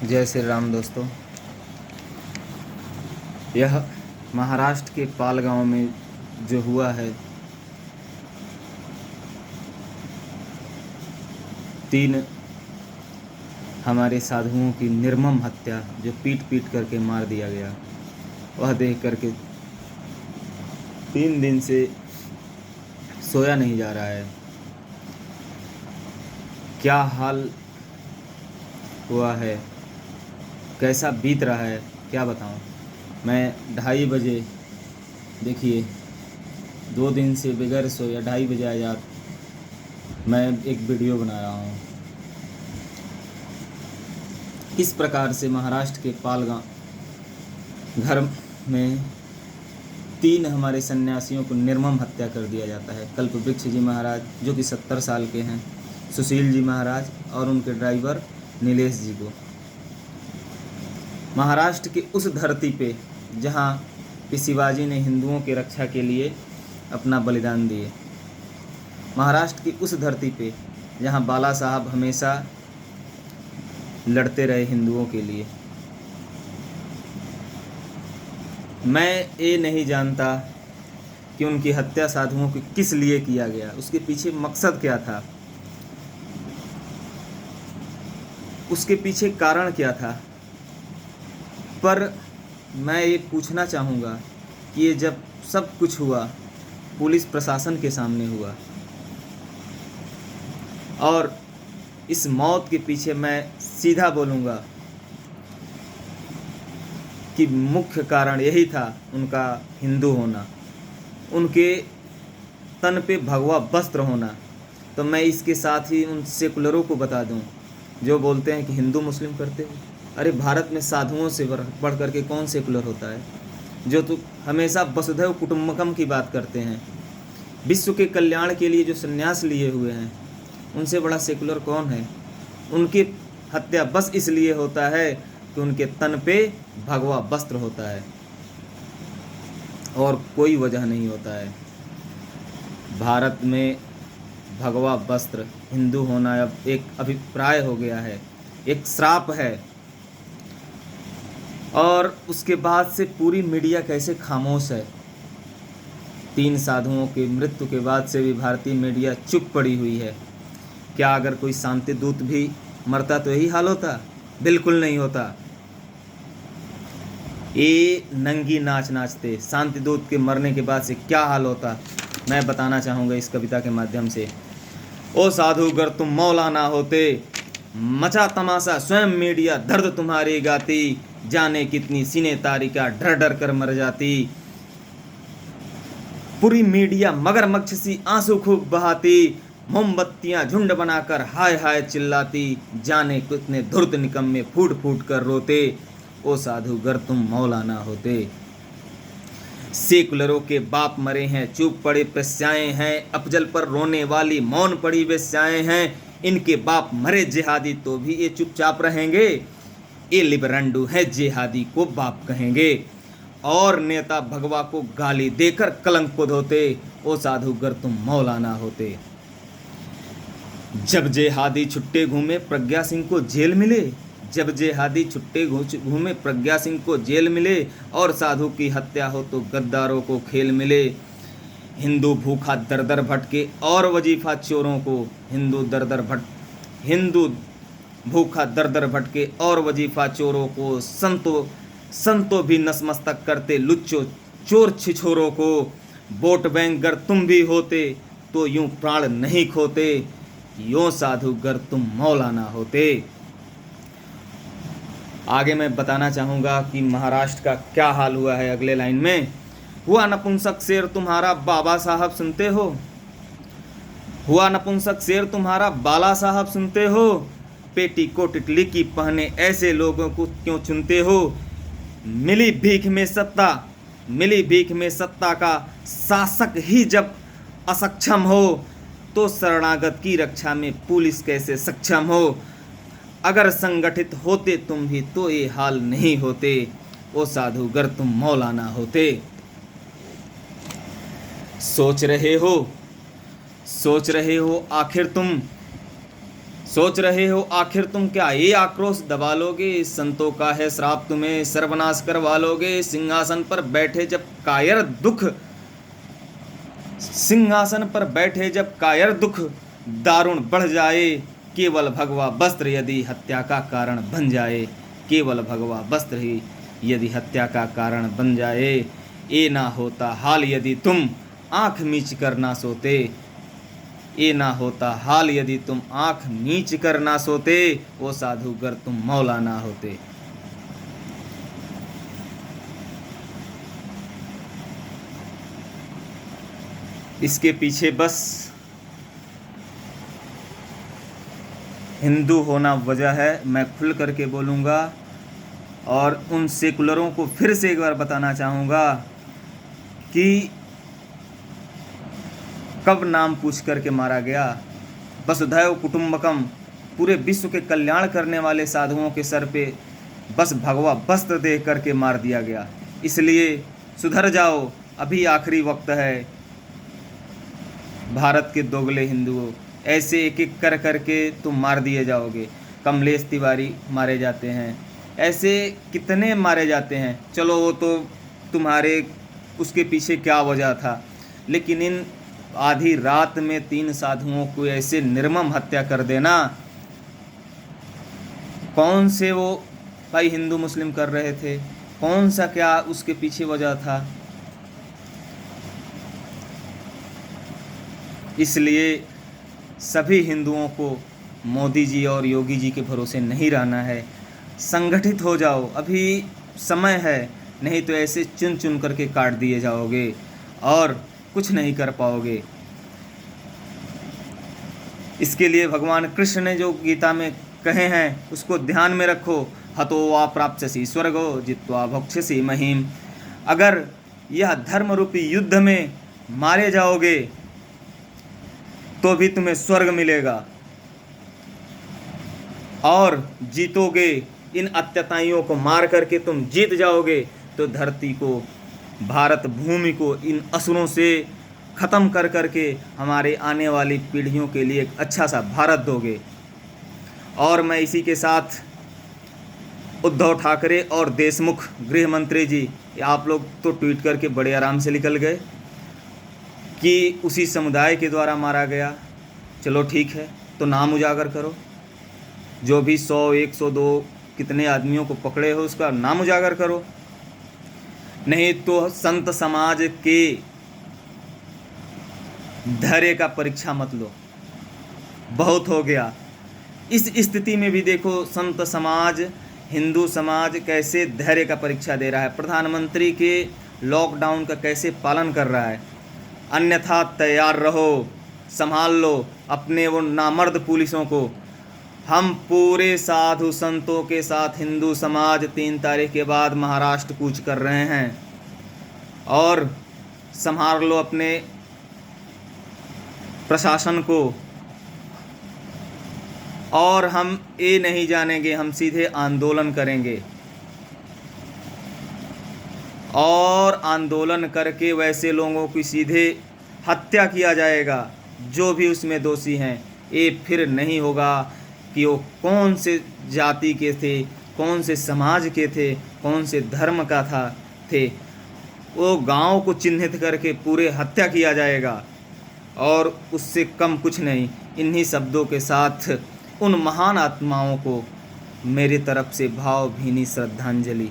जय श्री राम दोस्तों। यह महाराष्ट्र के पाल गांव में जो हुआ है, 3 हमारे साधुओं की निर्मम हत्या, जो पीट पीट करके मार दिया गया, वह देख करके 3 दिन से सोया नहीं जा रहा है। क्या हाल हुआ है, कैसा बीत रहा है, क्या बताऊं। मैं 2:30 बजे, देखिए 2 दिन से बगैर सोया 2:30 बजे आजाद मैं एक वीडियो बना रहा हूं। किस प्रकार से महाराष्ट्र के पालगांव घर में 3 हमारे सन्यासियों को निर्मम हत्या कर दिया जाता है। कल्पवृक्ष जी महाराज जो कि 70 साल के हैं, सुशील जी महाराज और उनके ड्राइवर नीलेश जी को। महाराष्ट्र की उस धरती पे जहाँ कि शिवाजी ने हिंदुओं की रक्षा के लिए अपना बलिदान दिए, महाराष्ट्र की उस धरती पे जहाँ बाला साहब हमेशा लड़ते रहे हिंदुओं के लिए। मैं ये नहीं जानता कि उनकी हत्या साधुओं की किस लिए किया गया, उसके पीछे मकसद क्या था, उसके पीछे कारण क्या था। पर मैं ये पूछना चाहूँगा कि ये जब सब कुछ हुआ पुलिस प्रशासन के सामने हुआ, और इस मौत के पीछे मैं सीधा बोलूँगा कि मुख्य कारण यही था, उनका हिंदू होना, उनके तन पे भगवा वस्त्र होना। तो मैं इसके साथ ही उन सेकुलरों को बता दूं जो बोलते हैं कि हिंदू मुस्लिम करते हैं। अरे भारत में साधुओं से बढ़ करके कौन सेकुलर होता है, जो तो हमेशा वसुधैव कुटुंबकम की बात करते हैं। विश्व के कल्याण के लिए जो संन्यास लिए हुए हैं, उनसे बड़ा सेकुलर कौन है। उनकी हत्या बस इसलिए होता है कि उनके तन पे भगवा वस्त्र होता है, और कोई वजह नहीं होता है। भारत में भगवा वस्त्र, हिंदू होना अब एक अभिप्राय हो गया है, एक श्राप है। और उसके बाद से पूरी मीडिया कैसे खामोश है। 3 साधुओं की मृत्यु के बाद से भी भारतीय मीडिया चुप पड़ी हुई है। क्या अगर कोई शांति दूत भी मरता तो यही हाल होता? बिल्कुल नहीं होता। ये नंगी नाच नाचते शांति दूत के मरने के बाद से क्या हाल होता, मैं बताना चाहूँगा इस कविता के माध्यम से। ओ साधु गर तुम मौलाना होते, मचा तमाशा स्वयं मीडिया दर्द तुम्हारी गाती, जाने कितनी सीने तारिका डर डर कर मर जाती। पूरी मीडिया मगरमच्छ सी आंसू खूब बहाती, मोमबत्तियां झुंड बनाकर हाय हाय चिल्लाती, जाने कितने धुर्त निकम्मे फूट फूट कर रोते। ओ साधु गर तुम मौलाना होते। सेकुलरों के बाप मरे हैं, चुप पड़े पेश्याएं हैं, अफजल पर रोने वाली मौन पड़ी वेश्याएं हैं। इनके बाप मरे जिहादी तो भी ये चुपचाप रहेंगे, ये लिबरंडू है जिहादी को बाप कहेंगे। और नेता भगवा को गाली देकर कलंक को धोते, ओ साधु गर तुम मौलाना होते। जब जिहादी छुट्टे घूमे प्रज्ञा सिंह को जेल मिले, जब जिहादी छुट्टे घूमे प्रज्ञा सिंह को जेल मिले, और साधु की हत्या हो तो गद्दारों को खेल मिले। हिंदू भूखा दर दर भटके और वजीफा चोरों को, हिंदू भूखा दर दर भटके और वजीफा चोरों को, संतो भी नसमस्तक करते लुच्चो चोर छिछोरों को। वोट बैंक गर तुम भी होते तो यूं प्राण नहीं खोते, यों साधु गर तुम मौलाना होते। आगे मैं बताना चाहूँगा कि महाराष्ट्र का क्या हाल हुआ है। अगले लाइन में, हुआ नपुंसक शेर तुम्हारा बाबा साहब सुनते हो, हुआ नपुंसक शेर तुम्हारा बाला साहब सुनते हो, पेटी को टिकली की पहने ऐसे लोगों को क्यों चुनते हो। मिली भीख में सत्ता का शासक ही जब असक्षम हो, तो शरणागत की रक्षा में पुलिस कैसे सक्षम हो। अगर संगठित होते तुम भी तो ये हाल नहीं होते, ओ साधु गर तुम मौलाना होते। सोच रहे हो आखिर तुम सोच रहे हो आखिर तुम क्या ये आक्रोश दबा लोगे? संतों का है श्राप, तुम्हें सर्वनाश करवा लोगे। सिंहासन पर बैठे जब कायर दुख दारुण बढ़ जाए। केवल भगवा वस्त्र यदि हत्या का कारण बन जाए। केवल भगवा वस्त्र ही यदि हत्या का कारण बन जाए। ये ना होता हाल यदि तुम आंख मीच कर ना सोते। ये ना होता हाल यदि तुम आंख नीच कर ना सोते। वो साधुगर तुम मौला ना होते। इसके पीछे बस हिंदू होना वजह है। मैं खुल करके बोलूँगा और उन सेकुलरों को फिर से एक बार बताना चाहूँगा कि कब नाम पूछ करके मारा गया। वसुधैव कुटुंबकम, पूरे विश्व के कल्याण करने वाले साधुओं के सर पे बस भगवा वस्त्र दे करके मार दिया गया। इसलिए सुधर जाओ, अभी आखिरी वक्त है। भारत के दोगले हिंदुओं, ऐसे एक एक कर करके तुम मार दिए जाओगे। कमलेश तिवारी मारे जाते हैं, ऐसे कितने मारे जाते हैं। चलो वो तो तुम्हारे उसके पीछे क्या वजह था, लेकिन इन आधी रात में 3 साधुओं को ऐसे निर्मम हत्या कर देना, कौन से वो भाई हिंदू मुस्लिम कर रहे थे? कौन सा क्या उसके पीछे वजह था? इसलिए सभी हिंदुओं को मोदी जी और योगी जी के भरोसे नहीं रहना है। संगठित हो जाओ, अभी समय है, नहीं तो ऐसे चुन चुन करके काट दिए जाओगे और कुछ नहीं कर पाओगे। इसके लिए भगवान कृष्ण ने जो गीता में कहे हैं उसको ध्यान में रखो। हतो वा प्राप्स्यसि स्वर्गो जित्वा भोक्ष्यसि महीम। अगर यह धर्म रूपी युद्ध में मारे जाओगे तो भी तुम्हें स्वर्ग मिलेगा और जीतोगे। इन अत्याचारियों को मार करके तुम जीत जाओगे तो धरती को, भारत भूमि को इन असुरों से ख़त्म कर करके हमारे आने वाली पीढ़ियों के लिए एक अच्छा सा भारत दोगे। और मैं इसी के साथ उद्धव ठाकरे और देशमुख गृह मंत्री जी, आप लोग तो ट्वीट करके बड़े आराम से निकल गए कि उसी समुदाय के द्वारा मारा गया। चलो ठीक है, तो नाम उजागर करो। जो भी 100, 102 कितने आदमियों को पकड़े हो उसका नाम उजागर करो। नहीं तो संत समाज के धैर्य का परीक्षा मत लो, बहुत हो गया। इस स्थिति में भी देखो संत समाज, हिंदू समाज कैसे धैर्य का परीक्षा दे रहा है। प्रधानमंत्री के लॉकडाउन का कैसे पालन कर रहा है। अन्यथा तैयार रहो, संभाल लो अपने वो नामर्द पुलिसों को। हम पूरे साधु संतों के साथ हिंदू समाज 3 तारीख के बाद महाराष्ट्र कूच कर रहे हैं। और संभाल लो अपने प्रशासन को। और हम ये नहीं जानेंगे, हम सीधे आंदोलन करेंगे और आंदोलन करके वैसे लोगों की सीधे हत्या किया जाएगा जो भी उसमें दोषी हैं। ये फिर नहीं होगा कि वो कौन से जाति के थे, कौन से समाज के थे, कौन से धर्म का थे। वो गांव को चिन्हित करके पूरे हत्या किया जाएगा और उससे कम कुछ नहीं। इन्हीं शब्दों के साथ उन महान आत्माओं को मेरी तरफ से भावभीनी श्रद्धांजलि।